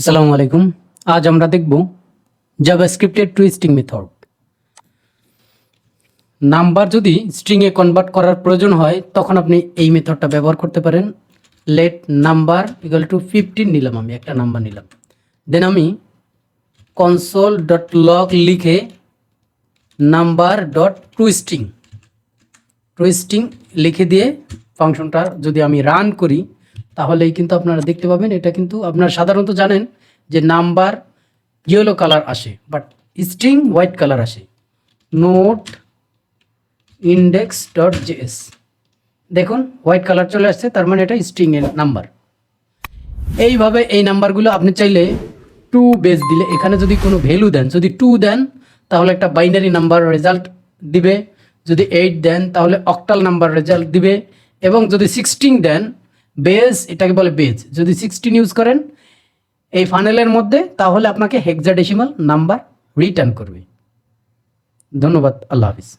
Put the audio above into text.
আসসালামু আলাইকুম। আজ আমরা দেখব জাভাস্ক্রিপ্টের টুইস্টিং মেথড। নাম্বার যদি স্ট্রিংয়ে কনভার্ট করার প্রয়োজন হয় তখন আপনি এই মেথডটা ব্যবহার করতে পারেন। লেট নাম্বার ইকুয়াল টু 15 নিলাম, আমি একটা নাম্বার নিলাম, দেন আমি কনসোল ডট লগ লিখে নাম্বার ডট টুইস্টিং লিখে দিয়ে ফাংশনটা যদি আমি রান করি তাহলেই কিন্তু আপনারা দেখতে পাবেন। এটা কিন্তু আপনারা সাধারণত জানেন যে নাম্বার ইয়েলো কালার আসে, বাট স্ট্রিং হোয়াইট কালার আসে। নোট ইন্ডেক্স ডট জেএস, দেখুন হোয়াইট কালার চলে আসছে, তার মানে এটা স্ট্রিংয়ের নাম্বার। এইভাবে এই নাম্বারগুলো আপনি চাইলে টু বেস দিলে, এখানে যদি কোনো ভ্যালু দেন, যদি 2 দেন তাহলে একটা বাইনারি নাম্বার রেজাল্ট দিবে, যদি 8 দেন তাহলে অক্টাল নাম্বার রেজাল্ট দিবে, এবং যদি 16 দেন বেজ, এটাকে বলে বেজ, যদি 16 ইউজ করেন এই ফানেলের মধ্যে তাহলে আপনাকে হেক্সাডেসিমাল নাম্বার রিটার্ন করবে। ধন্যবাদ, আল্লাহ হাফিজ।